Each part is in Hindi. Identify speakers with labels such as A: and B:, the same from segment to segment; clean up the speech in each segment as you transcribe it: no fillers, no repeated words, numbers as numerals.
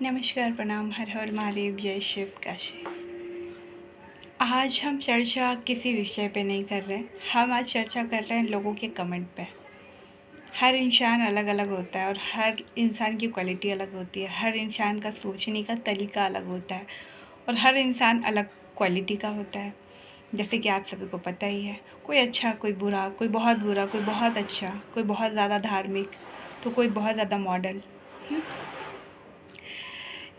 A: नमस्कार, प्रणाम, हर हर महादेव, जय शिव काशी। आज हम चर्चा किसी विषय पे नहीं कर रहे, हम आज चर्चा कर रहे हैं लोगों के कमेंट पे। हर इंसान अलग अलग होता है और हर इंसान की क्वालिटी अलग होती है, हर इंसान का सोचने का तरीका अलग होता है और हर इंसान अलग क्वालिटी का होता है। जैसे कि आप सभी को पता ही है, कोई अच्छा, कोई बुरा, कोई बहुत अच्छा, कोई बहुत ज़्यादा धार्मिक, तो कोई बहुत ज़्यादा मॉडल।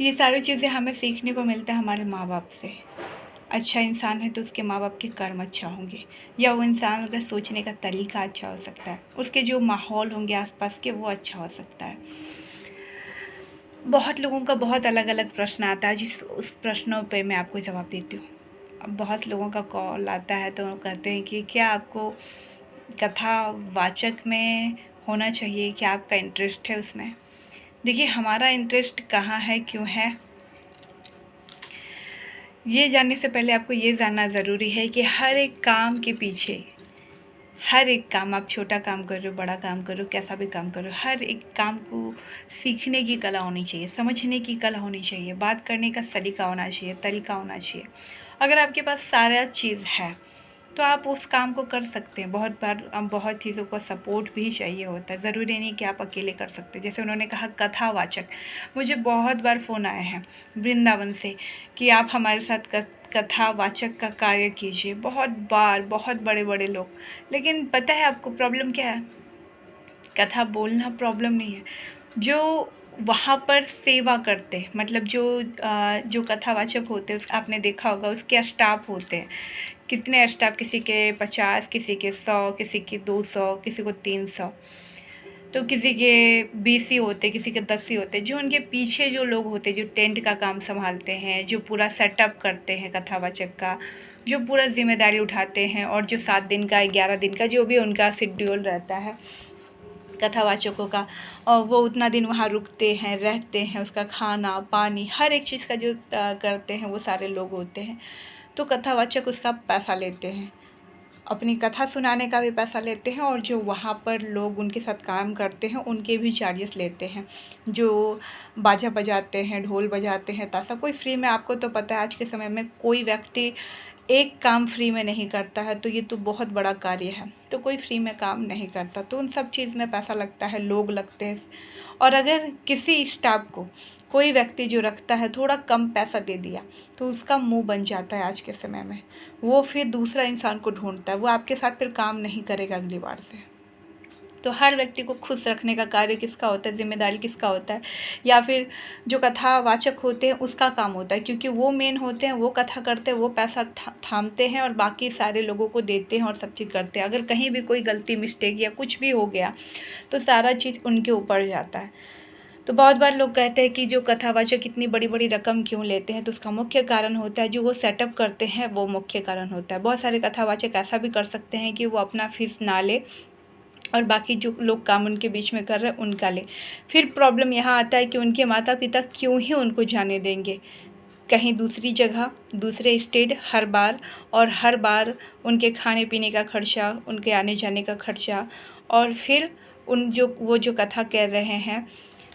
A: ये सारी चीज़ें हमें सीखने को मिलता है हमारे माँ बाप से। अच्छा इंसान है तो उसके माँ बाप के कर्म अच्छा होंगे, या वो इंसान का सोचने का तरीका अच्छा हो सकता है, उसके जो माहौल होंगे आसपास के वो अच्छा हो सकता है। बहुत लोगों का बहुत अलग अलग प्रश्न आता है, उस प्रश्नों पे मैं आपको जवाब देती हूँ। अब बहुत लोगों का कॉल आता है तो वो कहते हैं कि क्या आपको कथावाचक में होना चाहिए, क्या आपका इंटरेस्ट है उसमें। देखिए, हमारा इंटरेस्ट कहाँ है, क्यों है, ये जानने से पहले आपको ये जानना ज़रूरी है कि हर एक काम के पीछे, हर एक काम, आप छोटा काम कर रहे हो, बड़ा काम कर रहे हो, कैसा भी काम कर रहे हो, हर एक काम को सीखने की कला होनी चाहिए, समझने की कला होनी चाहिए, बात करने का तरीका होना चाहिए। अगर आपके पास सारा चीज़ है तो आप उस काम को कर सकते हैं। बहुत बार बहुत चीज़ों का सपोर्ट भी चाहिए होता है, ज़रूरी नहीं कि आप अकेले कर सकते। जैसे उन्होंने कहा कथावाचक, मुझे बहुत बार फ़ोन आए हैं वृंदावन से कि आप हमारे साथ कथावाचक का कार्य कीजिए। बहुत बार, बहुत बड़े बड़े लोग। लेकिन पता है आपको प्रॉब्लम क्या है? कथा बोलना प्रॉब्लम नहीं है, जो वहाँ पर सेवा करते, मतलब जो कथावाचक होते हैं, आपने देखा होगा उसके स्टाफ होते हैं। कितने स्टाफ, किसी के 50, किसी के 100, किसी के 200, किसी को 300, तो किसी के 20 ही होते, किसी के 10 ही होते। जो उनके पीछे जो लोग होते, जो टेंट का काम संभालते हैं, जो पूरा सेटअप करते हैं कथावाचक का, जो पूरा जिम्मेदारी उठाते हैं, और जो 7 दिन का, 11 दिन का, जो भी उनका शेड्यूल रहता है कथावाचकों का, और वो उतना दिन वहाँ रुकते हैं, रहते हैं, उसका खाना पानी हर एक चीज़ का जो करते हैं वो सारे लोग होते हैं। तो कथावाचक उसका पैसा लेते हैं, अपनी कथा सुनाने का भी पैसा लेते हैं, और जो वहाँ पर लोग उनके साथ काम करते हैं उनके भी चार्जेस लेते हैं। जो बाजा बजाते हैं, ढोल बजाते हैं, ताशा, कोई फ्री में, आपको तो पता है आज के समय में कोई व्यक्ति एक काम फ्री में नहीं करता है, तो ये तो बहुत बड़ा कार्य है। तो कोई फ्री में काम नहीं करता, तो उन सब चीज़ में पैसा लगता है, लोग लगते हैं। और अगर किसी स्टाफ को कोई व्यक्ति जो रखता है थोड़ा कम पैसा दे दिया तो उसका मुंह बन जाता है आज के समय में। वो फिर दूसरा इंसान को ढूंढता है, वो आपके साथ फिर काम नहीं करेगा अगली बार से। तो हर व्यक्ति को खुश रखने का कार्य किसका होता है, जिम्मेदारी किसका होता है, या फिर जो कथावाचक होते हैं उसका काम होता है, क्योंकि वो मेन होते हैं, वो कथा करते हैं, वो पैसा थामते हैं और बाकी सारे लोगों को देते हैं और सब चीज़ करते हैं। अगर कहीं भी कोई गलती, मिस्टेक या कुछ भी हो गया तो सारा चीज़ उनके ऊपर जाता है। तो बहुत बार लोग कहते हैं कि जो कथावाचक इतनी बड़ी बड़ी रकम क्यों लेते हैं, तो उसका मुख्य कारण होता है जो वो सेटअप करते हैं, वो मुख्य कारण होता है। बहुत सारे कथावाचक ऐसा भी कर सकते हैं कि वो अपना फीस ना ले और बाकी जो लोग काम उनके बीच में कर रहे हैं उनका ले। फिर प्रॉब्लम यहाँ आता है कि उनके माता पिता क्यों ही उनको जाने देंगे कहीं दूसरी जगह, दूसरे स्टेट हर बार, और हर बार उनके खाने पीने का खर्चा, उनके आने जाने का खर्चा, और फिर वो जो कथा कह रहे हैं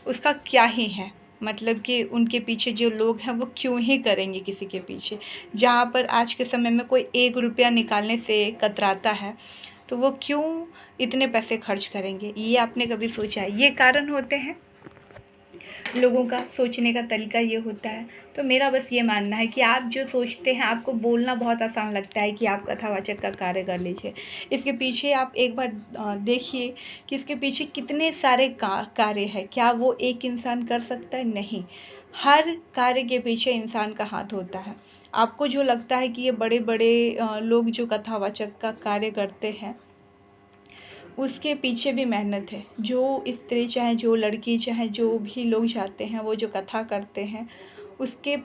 A: उसका क्या ही है, मतलब कि उनके पीछे जो लोग हैं वो क्यों ही करेंगे किसी के पीछे। जहाँ पर आज के समय में कोई 1 रुपया निकालने से कतराता है तो वो क्यों इतने पैसे खर्च करेंगे, ये आपने कभी सोचा है? ये कारण होते हैं लोगों का सोचने का तरीका, ये होता है। तो मेरा बस ये मानना है कि आप जो सोचते हैं, आपको बोलना बहुत आसान लगता है कि आप कथावाचक का कार्य कर लीजिए, इसके पीछे आप एक बार देखिए कि इसके पीछे कितने सारे कार्य हैं। क्या वो एक इंसान कर सकता है? नहीं, हर कार्य के पीछे इंसान का हाथ होता है। आपको जो लगता है कि ये बड़े बड़े लोग जो कथावाचक का कार्य करते हैं उसके पीछे भी मेहनत है। जो स्त्री चाहे जो लड़की चाहे जो भी लोग जाते हैं, वो जो कथा करते हैं, उसके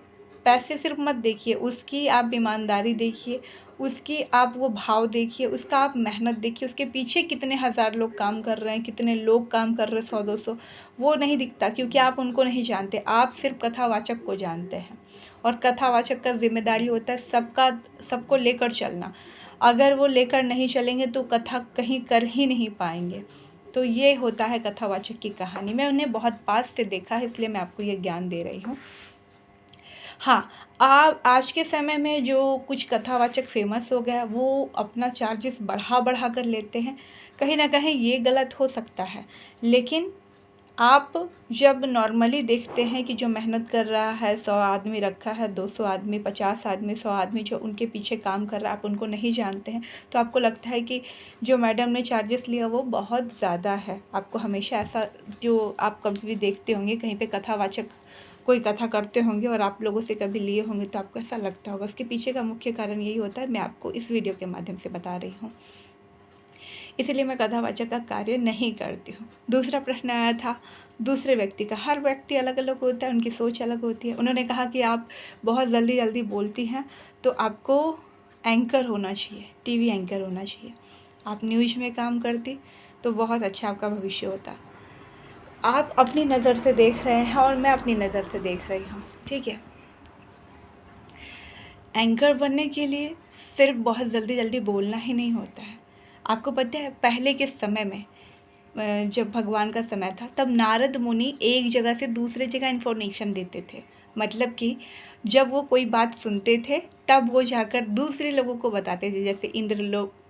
A: पैसे सिर्फ मत देखिए, उसकी आप ईमानदारी देखिए, उसकी आप वो भाव देखिए, उसका आप मेहनत देखिए, उसके पीछे कितने हज़ार लोग काम कर रहे हैं, कितने लोग काम कर रहे हैं, 100-200, वो नहीं दिखता क्योंकि आप उनको नहीं जानते, आप सिर्फ कथावाचक को जानते हैं। और कथावाचक का जिम्मेदारी होता है सबको लेकर चलना। अगर वो लेकर नहीं चलेंगे तो कथा कहीं कर ही नहीं पाएंगे। तो ये होता है कथावाचक की कहानी। मैं उन्हें बहुत पास से देखा है, इसलिए मैं आपको ये ज्ञान दे रही हूँ। हाँ, आप आज के समय में जो कुछ कथावाचक फ़ेमस हो गया, वो अपना चार्जेस बढ़ा कर लेते हैं। कहीं न कहीं ये गलत हो सकता है, लेकिन आप जब नॉर्मली देखते हैं कि जो मेहनत कर रहा है, 100 आदमी रखा है, 200 आदमी, 50 आदमी, 100 आदमी जो उनके पीछे काम कर रहा है, आप उनको नहीं जानते हैं, तो आपको लगता है कि जो मैडम ने चार्जेस लिया वो बहुत ज़्यादा है। आपको हमेशा ऐसा, जो आप कभी भी देखते होंगे कहीं पे कथावाचक कोई कथा करते होंगे और आप लोगों से कभी लिए होंगे, तो आपको ऐसा लगता होगा। उसके पीछे का मुख्य कारण यही होता है, मैं आपको इस वीडियो के माध्यम से बता रही हूँ। इसीलिए मैं कथावाचक का कार्य नहीं करती हूँ। दूसरा प्रश्न आया था दूसरे व्यक्ति का। हर व्यक्ति अलग अलग होता है, उनकी सोच अलग होती है। उन्होंने कहा कि आप बहुत जल्दी जल्दी बोलती हैं, तो आपको एंकर होना चाहिए, टीवी एंकर होना चाहिए। आप न्यूज़ में काम करती तो बहुत अच्छा आपका भविष्य होता। आप अपनी नज़र से देख रहे हैं और मैं अपनी नज़र से देख रही हूँ, ठीक है। एंकर बनने के लिए सिर्फ बहुत जल्दी जल्दी बोलना ही नहीं होता है। आपको पता है पहले के समय में, जब भगवान का समय था, तब नारद मुनि एक जगह से दूसरे जगह इन्फॉर्मेशन देते थे। मतलब कि जब वो कोई बात सुनते थे तब वो जाकर दूसरे लोगों को बताते थे। जैसे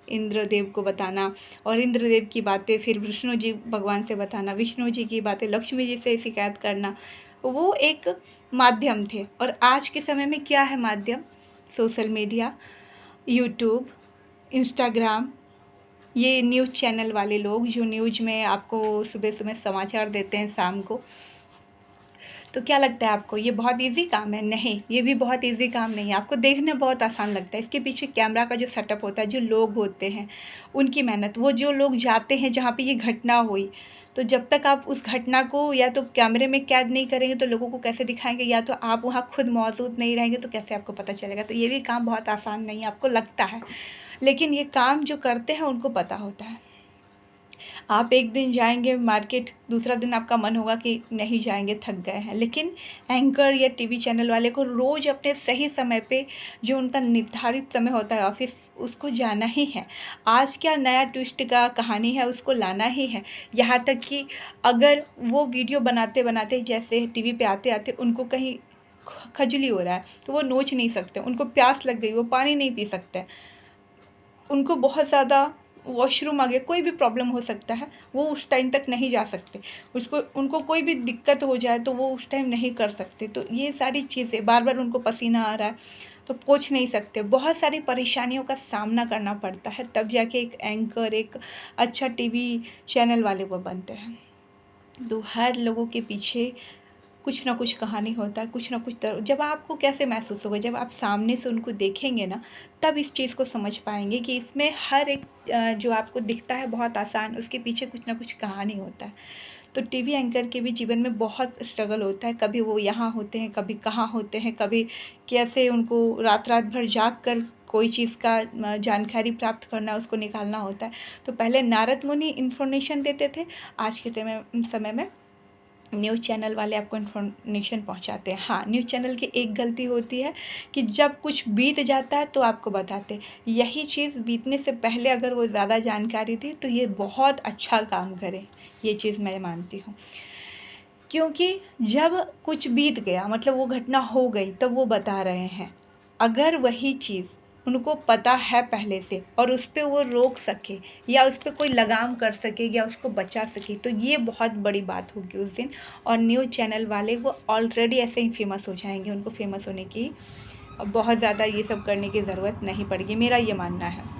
A: इंद्रदेव को बताना, और इंद्रदेव की बातें फिर विष्णु जी भगवान से बताना, विष्णु जी की बातें लक्ष्मी जी से शिकायत करना। वो एक माध्यम थे। और आज के समय में क्या है माध्यम? सोशल मीडिया, यूट्यूब, इंस्टाग्राम, ये न्यूज़ चैनल वाले लोग जो न्यूज़ में आपको सुबह सुबह समाचार देते हैं शाम को। तो क्या लगता है आपको ये बहुत इजी काम है? नहीं, ये भी बहुत इजी काम नहीं है। आपको देखने बहुत आसान लगता है। इसके पीछे कैमरा का जो सेटअप होता है, जो लोग होते हैं उनकी मेहनत, वो जो लोग जाते हैं जहाँ पे ये घटना हुई, तो जब तक आप उस घटना को या तो कैमरे में कैद नहीं करेंगे तो लोगों को कैसे दिखाएंगे, या तो आप वहाँ खुद मौजूद नहीं रहेंगे तो कैसे आपको पता चलेगा। तो ये भी काम बहुत आसान नहीं है, आपको लगता है, लेकिन ये काम जो करते हैं उनको पता होता है। आप एक दिन जाएंगे मार्केट, दूसरा दिन आपका मन होगा कि नहीं जाएंगे, थक गए हैं। लेकिन एंकर या टीवी चैनल वाले को रोज़ अपने सही समय पे, जो उनका निर्धारित समय होता है ऑफिस, उसको जाना ही है। आज क्या नया ट्विस्ट का कहानी है उसको लाना ही है। यहाँ तक कि अगर वो वीडियो बनाते बनाते, जैसे टीवी पे आते आते उनको कहीं खजली हो रहा है तो वो नोच नहीं सकते, उनको प्यास लग गई वो पानी नहीं पी सकते, उनको बहुत ज़्यादा वॉशरूम आ गया, कोई भी प्रॉब्लम हो सकता है, वो उस टाइम तक नहीं जा सकते। उनको कोई भी दिक्कत हो जाए तो वो उस टाइम नहीं कर सकते। तो ये सारी चीज़ें, बार बार उनको पसीना आ रहा है तो पोंछ नहीं सकते, बहुत सारी परेशानियों का सामना करना पड़ता है, तब जाके एक एंकर, एक अच्छा टीवी चैनल वाले वो बनते हैं। तो हर लोगों के पीछे कुछ ना कुछ कहानी होता है, कुछ ना कुछ जब आपको कैसे महसूस होगा, जब आप सामने से उनको देखेंगे ना, तब इस चीज़ को समझ पाएंगे कि इसमें हर एक जो आपको दिखता है बहुत आसान, उसके पीछे कुछ ना कुछ कहानी होता है। तो टीवी एंकर के भी जीवन में बहुत स्ट्रगल होता है। कभी वो यहाँ होते हैं, कभी कहाँ होते हैं, कभी कैसे उनको रात रात भर जाग कर कोई चीज़ का जानकारी प्राप्त करना, उसको निकालना होता है। तो पहले नारद मुनि इन्फॉर्मेशन देते थे, आज के समय में न्यूज़ चैनल वाले आपको इन्फॉर्मेशन पहुंचाते हैं। हाँ, न्यूज़ चैनल की एक गलती होती है कि जब कुछ बीत जाता है तो आपको बताते हैं। यही चीज़ बीतने से पहले अगर वो ज़्यादा जानकारी दी तो ये बहुत अच्छा काम करे, ये चीज़ मैं मानती हूँ। क्योंकि जब कुछ बीत गया, मतलब वो घटना हो गई, तब वो बता रहे हैं। अगर वही चीज़ उनको पता है पहले से और उस पर वो रोक सके या उस पर कोई लगाम कर सके या उसको बचा सके, तो ये बहुत बड़ी बात होगी उस दिन। और न्यूज़ चैनल वाले वो ऑलरेडी ऐसे ही फेमस हो जाएंगे, उनको फेमस होने की बहुत ज़्यादा ये सब करने की ज़रूरत नहीं पड़ेगी, मेरा ये मानना है।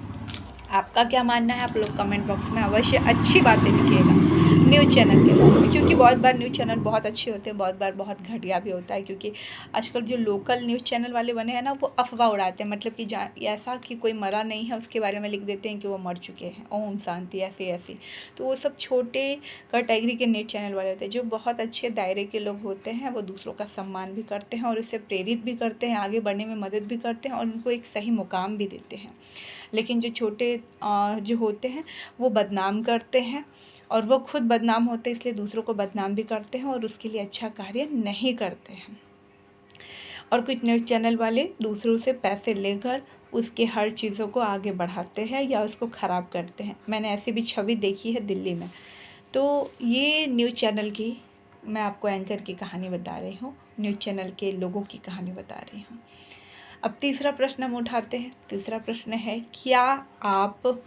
A: आपका क्या मानना है? आप लोग कमेंट बॉक्स में अवश्य अच्छी बातें लिखिएगा न्यूज़ चैनल के बारे में, क्योंकि बहुत बार न्यूज़ चैनल बहुत अच्छे होते हैं, बहुत बार बहुत घटिया भी होता है। क्योंकि आजकल जो लोकल न्यूज़ चैनल वाले बने हैं ना, वो अफवाह उड़ाते हैं। मतलब कि ऐसा कि कोई मरा नहीं है उसके बारे में लिख देते हैं कि वो मर चुके हैं, ओम शांति, ऐसे ऐसी। तो वो सब छोटे कैटेगरी के न्यूज़ चैनल वाले होते हैं। जो बहुत अच्छे दायरे के लोग होते हैं वो दूसरों का सम्मान भी करते हैं और इससे प्रेरित भी करते हैं, आगे बढ़ने में मदद भी करते हैं और उनको एक सही मुकाम भी देते हैं। लेकिन जो छोटे जो होते हैं वो बदनाम करते हैं, और वो खुद बदनाम होते हैं इसलिए दूसरों को बदनाम भी करते हैं और उसके लिए अच्छा कार्य नहीं करते हैं। और कुछ न्यूज़ चैनल वाले दूसरों से पैसे लेकर उसके हर चीज़ों को आगे बढ़ाते हैं या उसको ख़राब करते हैं। मैंने ऐसी भी छवि देखी है दिल्ली में। तो ये न्यूज़ चैनल की मैं आपको एंकर की कहानी बता रही हूँ, न्यूज़ चैनल के लोगों की कहानी बता रही हूँ। अब तीसरा प्रश्न हम उठाते हैं। तीसरा प्रश्न है, क्या आप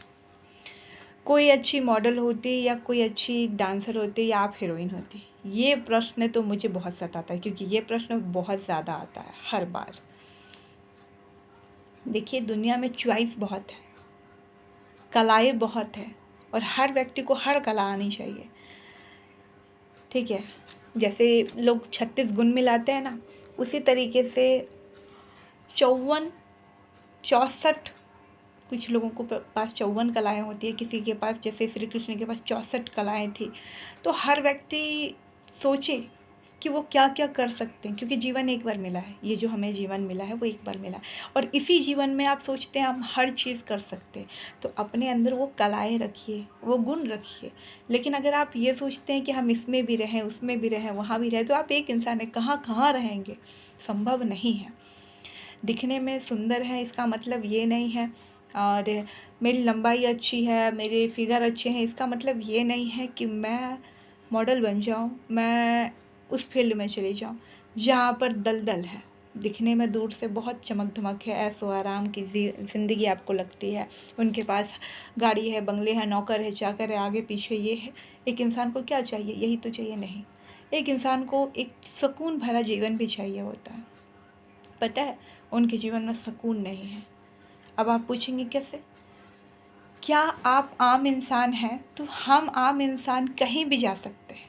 A: कोई अच्छी मॉडल होती या कोई अच्छी डांसर होती या आप हीरोइन होती? ये प्रश्न तो मुझे बहुत सताता है, क्योंकि ये प्रश्न बहुत ज़्यादा आता है हर बार। देखिए, दुनिया में चॉइस बहुत है, कलाएं बहुत है, और हर व्यक्ति को हर कला आनी चाहिए। ठीक है, जैसे लोग 36 गुण मिलाते हैं ना, उसी तरीके से 54 64 कुछ लोगों को पास 54 कलाएं होती है, किसी के पास, जैसे श्री कृष्ण के पास 64 कलाएं थी। तो हर व्यक्ति सोचे कि वो क्या क्या कर सकते हैं, क्योंकि जीवन एक बार मिला है। ये जो हमें जीवन मिला है वो एक बार मिला है, और इसी जीवन में आप सोचते हैं हम हर चीज़ कर सकते हैं, तो अपने अंदर वो कलाएं रखिए, वो गुण रखिए। लेकिन अगर आप ये सोचते हैं कि हम इसमें भी रहें, उसमें भी रहें, वहाँ भी रहें, तो आप एक इंसान है, कहाँ कहाँ रहेंगे? संभव नहीं है। दिखने में सुंदर है इसका मतलब ये नहीं है, और मेरी लंबाई अच्छी है, मेरे फिगर अच्छे हैं, इसका मतलब ये नहीं है कि मैं मॉडल बन जाऊं, मैं उस फील्ड में चली जाऊं जहाँ पर दलदल है। दिखने में दूर से बहुत चमक धमक है, ऐशो आराम की ज़िंदगी आपको लगती है, उनके पास गाड़ी है, बंगले हैं, नौकर है, चाकर है, आगे पीछे ये है। एक इंसान को क्या चाहिए? यही तो चाहिए? नहीं, एक इंसान को एक सुकून भरा जीवन भी चाहिए होता है। पता है, उनके जीवन में सुकून नहीं है। अब आप पूछेंगे कैसे? क्या आप आम इंसान हैं? तो हम आम इंसान कहीं भी जा सकते हैं,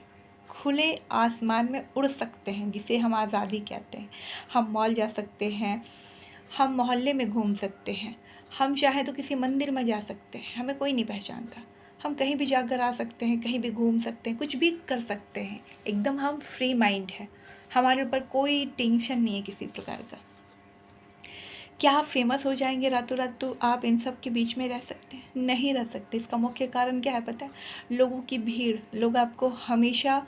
A: खुले आसमान में उड़ सकते हैं, जिसे हम आज़ादी कहते हैं। हम मॉल जा सकते हैं, हम मोहल्ले में घूम सकते हैं, हम चाहे तो किसी मंदिर में जा सकते हैं, हमें कोई नहीं पहचानता। हम कहीं भी जाकर आ सकते हैं, कहीं भी घूम सकते हैं, कुछ भी कर सकते हैं। एकदम हम फ्री माइंड है, हमारे ऊपर कोई टेंशन नहीं है किसी प्रकार का। क्या आप फेमस हो जाएंगे रातों रात? तो आप इन सब के बीच में रह सकते हैं? नहीं रह सकते। इसका मुख्य कारण क्या है पता है? लोगों की भीड़। लोग आपको हमेशा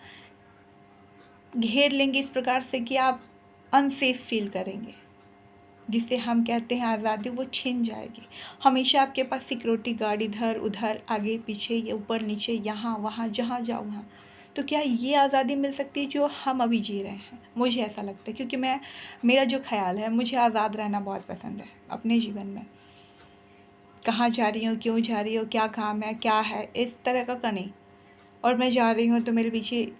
A: घेर लेंगे इस प्रकार से कि आप अनसेफ फील करेंगे, जिसे हम कहते हैं आज़ादी, वो छिन जाएगी। हमेशा आपके पास सिक्योरिटी गार्ड, इधर उधर, आगे पीछे, ये ऊपर नीचे, यहाँ वहाँ, जहाँ जाओ वहाँ। तो क्या ये आज़ादी मिल सकती है जो हम अभी जी रहे हैं? मुझे ऐसा लगता है, क्योंकि मेरा जो ख्याल है, मुझे आज़ाद रहना बहुत पसंद है अपने जीवन में। कहाँ जा रही हूँ, क्यों जा रही हूँ, क्या काम है, क्या है, इस तरह का नहीं। और मैं जा रही हूँ तो मेरे पीछे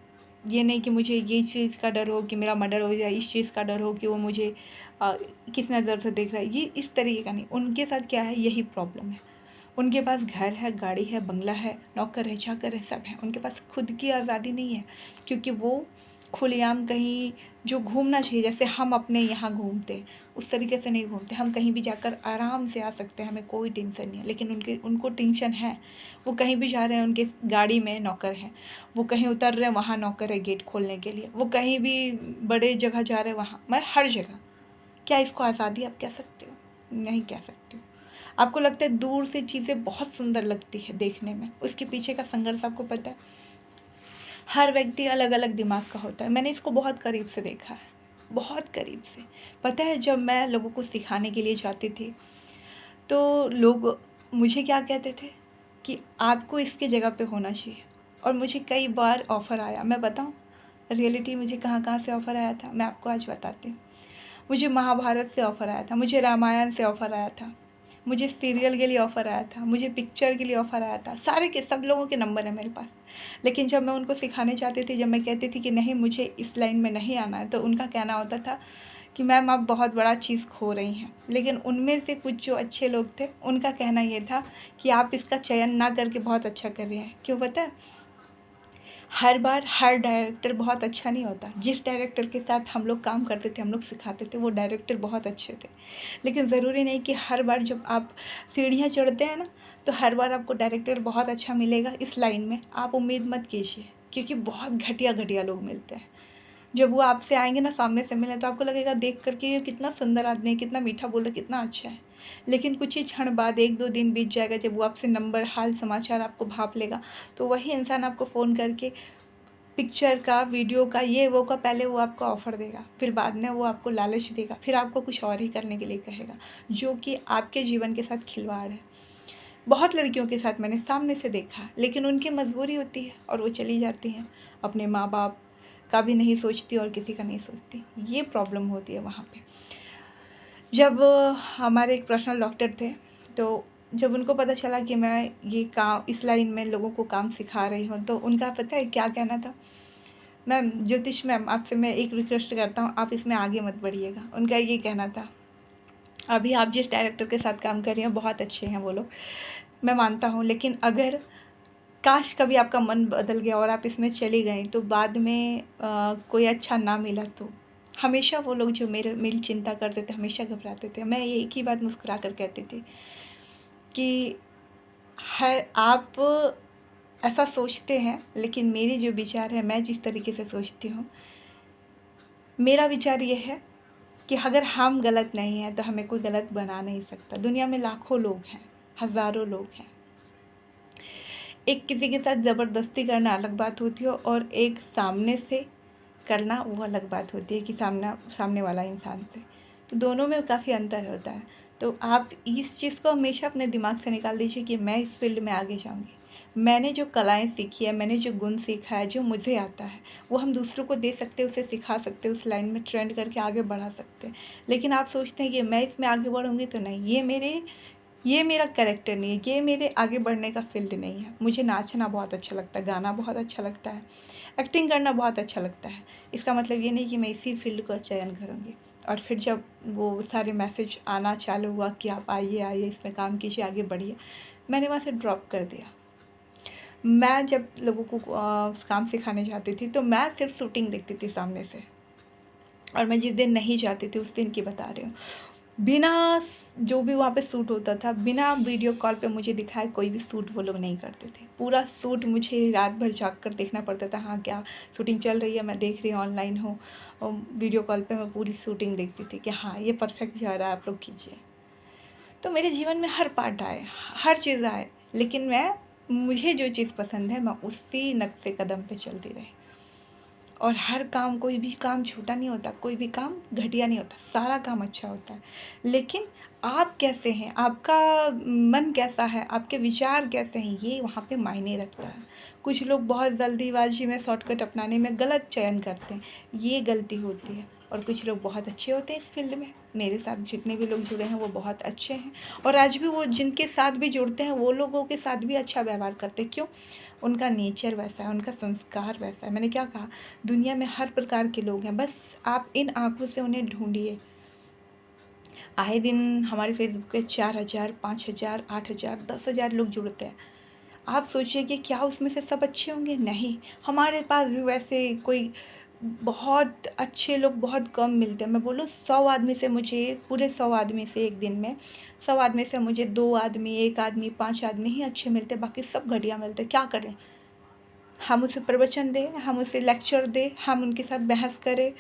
A: ये नहीं कि मुझे ये चीज़ का डर हो कि मेरा मर्डर हो जाए, इस चीज़ का डर हो कि वो मुझे किस नज़र से देख रहा है, ये इस तरीके का नहीं। उनके साथ क्या है, यही प्रॉब्लम है। उनके पास घर है, गाड़ी है, बंगला है, नौकर है, चाकर है, सब है। उनके पास खुद की आज़ादी नहीं है, क्योंकि वो खुलेआम कहीं जो घूमना चाहिए, जैसे हम अपने यहाँ घूमते, उस तरीके से नहीं घूमते। हम कहीं भी जाकर आराम से आ सकते हैं, हमें कोई टेंशन नहीं है। लेकिन उनको टेंशन है। वो कहीं भी जा रहे हैं, उनके गाड़ी में नौकर है, वो कहीं उतर रहे हैं, वहाँ नौकर है गेट खोलने के लिए, वो कहीं भी बड़े जगह जा रहे हैं, वहाँ, मैं हर जगह। क्या इसको आज़ादी आप कह सकते हो? नहीं कह सकते हो। आपको लगता है दूर से चीज़ें बहुत सुंदर लगती है देखने में, उसके पीछे का संघर्ष आपको पता है? हर व्यक्ति अलग अलग दिमाग का होता है। मैंने इसको बहुत करीब से देखा है, बहुत करीब से। पता है, जब मैं लोगों को सिखाने के लिए जाती थी, तो लोग मुझे क्या कहते थे कि आपको इसके जगह पे होना चाहिए। और मुझे कई बार ऑफ़र आया, मैं बताऊं रियलिटी मुझे कहाँ कहाँ से ऑफ़र आया था, मैं आपको आज बताती हूँ। मुझे महाभारत से ऑफ़र आया था, मुझे रामायण से ऑफ़र आया था, मुझे सीरियल के लिए ऑफ़र आया था, मुझे पिक्चर के लिए ऑफ़र आया था। सारे के सब लोगों के नंबर है मेरे पास। लेकिन जब मैं उनको सिखाने जाती थी, जब मैं कहती थी कि नहीं मुझे इस लाइन में नहीं आना है, तो उनका कहना होता था कि मैम आप बहुत बड़ा चीज़ खो रही हैं। लेकिन उनमें से कुछ जो अच्छे लोग थे, उनका कहना ये था कि आप इसका चयन ना करके बहुत अच्छा कर रही हैं। क्यों पता है? हर बार हर डायरेक्टर बहुत अच्छा नहीं होता। जिस डायरेक्टर के साथ हम लोग काम करते थे, हम लोग सिखाते थे, वो डायरेक्टर बहुत अच्छे थे। लेकिन ज़रूरी नहीं कि हर बार जब आप सीढ़ियाँ चढ़ते हैं ना, तो हर बार आपको डायरेक्टर बहुत अच्छा मिलेगा इस लाइन में। आप उम्मीद मत कीजिए, क्योंकि बहुत घटिया घटिया लोग मिलते हैं। जब वो आपसे आएंगे ना, सामने से मिले, तो आपको लगेगा देख करके ये कितना सुंदर आदमी है, कितना मीठा बोल रहा है, कितना अच्छा है। लेकिन कुछ ही क्षण बाद, 1-2 दिन बीत जाएगा, जब वो आपसे नंबर, हाल समाचार आपको भाप लेगा, तो वही इंसान आपको फ़ोन करके पिक्चर का, वीडियो का, ये वो का, पहले वो आपको ऑफ़र देगा, फिर बाद में वो आपको लालच देगा, फिर आपको कुछ और ही करने के लिए कहेगा, जो कि आपके जीवन के साथ खिलवाड़ है। बहुत लड़कियों के साथ मैंने सामने से देखा, लेकिन उनकी मजबूरी होती है और वो चली जाती हैं, अपने माँ बाप का भी नहीं सोचती और किसी का नहीं सोचती। ये प्रॉब्लम होती है वहाँ पे। जब हमारे एक पर्सनल डॉक्टर थे, तो जब उनको पता चला कि मैं ये काम, इस लाइन में लोगों को काम सिखा रही हूँ, तो उनका पता है क्या कहना था? मैम, ज्योतिष मैम, आपसे मैं एक रिक्वेस्ट करता हूँ, आप इसमें आगे मत बढ़िएगा। उनका ये कहना था। अभी आप जिस डायरेक्टर के साथ काम कर रही हैं बहुत अच्छे हैं वो लोग, मैं मानता हूँ, लेकिन अगर काश कभी आपका मन बदल गया और आप इसमें चली गई, तो बाद में कोई अच्छा ना मिला तो हमेशा वो लोग जो मेरी चिंता करते थे हमेशा घबराते थे। मैं ये एक ही बात मुस्कुरा कर कहती थी कि है, आप ऐसा सोचते हैं, लेकिन मेरी जो विचार है, मैं जिस तरीके से सोचती हूँ, मेरा विचार ये है कि अगर हम गलत नहीं हैं तो हमें कोई गलत बना नहीं सकता। दुनिया में लाखों लोग हैं, हज़ारों लोग हैं। एक किसी के साथ ज़बरदस्ती करना अलग बात होती है और एक सामने से करना वो अलग बात होती है कि सामने वाला इंसान से। तो दोनों में काफ़ी अंतर होता है। तो आप इस चीज़ को हमेशा अपने दिमाग से निकाल दीजिए कि मैं इस फील्ड में आगे जाऊँगी। मैंने जो कलाएँ सीखी है, मैंने जो गुण सीखा है, जो मुझे आता है, वो हम दूसरों को दे सकते हैं, उसे सिखा सकते हैं, उस लाइन में ट्रेंड करके आगे बढ़ा सकते हैं। लेकिन आप सोचते हैं कि मैं इसमें आगे बढ़ूँगी तो नहीं, ये मेरा कैरेक्टर नहीं है, ये मेरे आगे बढ़ने का फील्ड नहीं है। मुझे नाचना बहुत अच्छा लगता है, गाना बहुत अच्छा लगता है, एक्टिंग करना बहुत अच्छा लगता है। इसका मतलब ये नहीं कि मैं इसी फील्ड का चयन करूँगी। और फिर जब वो सारे मैसेज आना चालू हुआ कि आप आइए इसमें काम कीजिए, आगे बढ़िए, मैंने वहाँ से ड्रॉप कर दिया। मैं जब लोगों को काम सिखाने जाती थी तो मैं सिर्फ शूटिंग देखती थी सामने से, और मैं जिस दिन नहीं जाती थी उस दिन की बता रही हूँ। बिना जो भी वहाँ पे शूट होता था, बिना वीडियो कॉल पे मुझे दिखाए कोई भी शूट वो लोग नहीं करते थे। पूरा शूट मुझे रात भर जाग कर देखना पड़ता था। हाँ, क्या शूटिंग चल रही है, मैं देख रही हूँ, ऑनलाइन हूँ, और वीडियो कॉल पे मैं पूरी शूटिंग देखती थी कि हाँ ये परफेक्ट जा रहा है, आप लोग कीजिए। तो मेरे जीवन में हर पार्ट आए, हर चीज़ आए, लेकिन मुझे जो चीज़ पसंद है मैं उसी नक्शे कदम पे चलती रही। और हर काम, कोई भी काम छोटा नहीं होता, कोई भी काम घटिया नहीं होता, सारा काम अच्छा होता है। लेकिन आप कैसे हैं, आपका मन कैसा है, आपके विचार कैसे हैं, ये वहाँ पे मायने रखता है। कुछ लोग बहुत जल्दीबाजी में शॉर्टकट अपनाने में गलत चयन करते हैं, ये गलती होती है। और कुछ लोग बहुत अच्छे होते हैं इस फील्ड में। मेरे साथ जितने भी लोग जुड़े हैं वो बहुत अच्छे हैं, और आज भी वो जिनके साथ भी जुड़ते हैं वो लोगों के साथ भी अच्छा व्यवहार करते हैं। क्यों? उनका नेचर वैसा है, उनका संस्कार वैसा है। मैंने क्या कहा, दुनिया में हर प्रकार के लोग हैं, बस आप इन आँखों से उन्हें ढूंढिए। आए दिन हमारे फेसबुक पे 4,000, 5,000, 8,000, 10,000 लोग जुड़ते हैं। आप सोचिए कि क्या उसमें से सब अच्छे होंगे? नहीं। हमारे पास भी वैसे कोई बहुत अच्छे लोग बहुत कम मिलते हैं। मैं बोलूँ 100 आदमी से मुझे, पूरे 100 आदमी से एक दिन में 100 आदमी से मुझे 2 आदमी, 1 आदमी, 5 आदमी ही अच्छे मिलते हैं, बाकी सब घटिया मिलते हैं। क्या करें? हम उसे प्रवचन दें, हम उसे लेक्चर दें, हम उनके साथ बहस करें,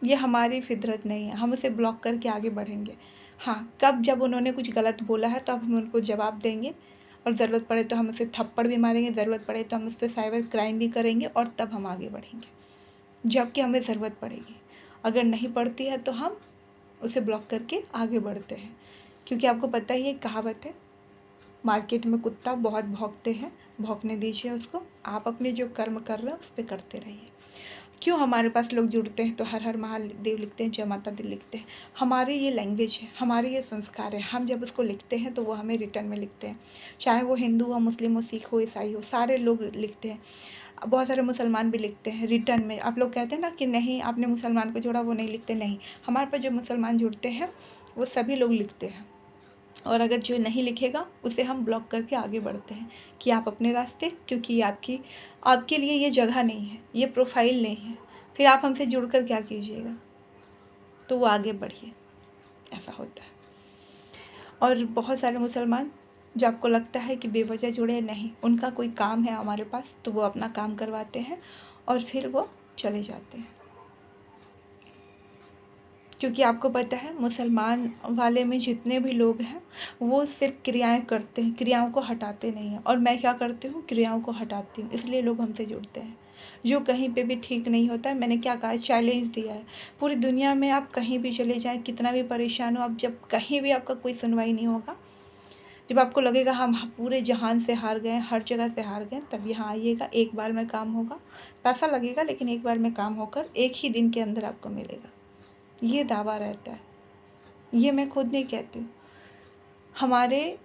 A: ये हमारी फितरत नहीं है। हम उसे ब्लॉक करके आगे बढ़ेंगे। हाँ, कब जब उन्होंने कुछ गलत बोला है तो अब हम उनको जवाब देंगे, और ज़रूरत पड़े तो हम उसे थप्पड़ भी मारेंगे, ज़रूरत पड़े तो हम उस पर साइबर क्राइम भी करेंगे, और तब हम आगे बढ़ेंगे जबकि हमें ज़रूरत पड़ेगी। अगर नहीं पड़ती है तो हम उसे ब्लॉक करके आगे बढ़ते हैं। क्योंकि आपको पता ही, एक कहावत है, मार्केट में कुत्ता बहुत भौंकते हैं, भौंकने दीजिए उसको, आप अपने जो कर्म कर रहे हैं उस पर करते रहिए। क्यों हमारे पास लोग जुड़ते हैं तो हर हर महादेव लिखते हैं, जय माता दी लिखते हैं? हमारी ये लैंग्वेज है, हमारे ये संस्कार है। हम जब उसको लिखते हैं तो वो हमें रिटर्न में लिखते हैं, चाहे वो हिंदू हो, मुस्लिम हो, सिख हो, ईसाई हो, सारे लोग लिखते हैं। बहुत सारे मुसलमान भी लिखते हैं रिटर्न में। आप लोग कहते हैं ना कि नहीं आपने मुसलमान को जोड़ा, वो नहीं लिखते, नहीं, हमारे पास जो मुसलमान जुड़ते हैं वो सभी लोग लिखते हैं। और अगर जो नहीं लिखेगा उसे हम ब्लॉक करके आगे बढ़ते हैं कि आप अपने रास्ते, क्योंकि ये आपके लिए ये जगह नहीं है, ये प्रोफाइल नहीं है। फिर आप हमसे जुड़कर क्या कीजिएगा? तो वो आगे बढ़िए, ऐसा होता है। और बहुत सारे मुसलमान, जो आपको लगता है कि बेवजह जुड़े, नहीं, उनका कोई काम है हमारे पास तो वो अपना काम करवाते हैं और फिर वो चले जाते हैं। क्योंकि आपको पता है मुसलमान वाले में जितने भी लोग हैं वो सिर्फ क्रियाएं करते हैं, क्रियाओं को हटाते नहीं हैं। और मैं क्या करती हूँ, क्रियाओं को हटाती हूँ, इसलिए लोग हमसे जुड़ते हैं। जो कहीं पे भी ठीक नहीं होता है, मैंने क्या कहा, चैलेंज दिया है पूरी दुनिया में। आप कहीं भी चले जाएं, कितना भी परेशान हो आप, जब कहीं भी आपका कोई सुनवाई नहीं होगा, जब आपको लगेगा हम पूरे जहान से हार गए, हर जगह से हार गए, तब यहाँ आइएगा। एक बार में काम होगा, पैसा लगेगा लेकिन एक बार में काम होकर एक ही दिन के अंदर आपको मिलेगा, ये दावा रहता है। ये मैं खुद नहीं कहती हूँ, हमारे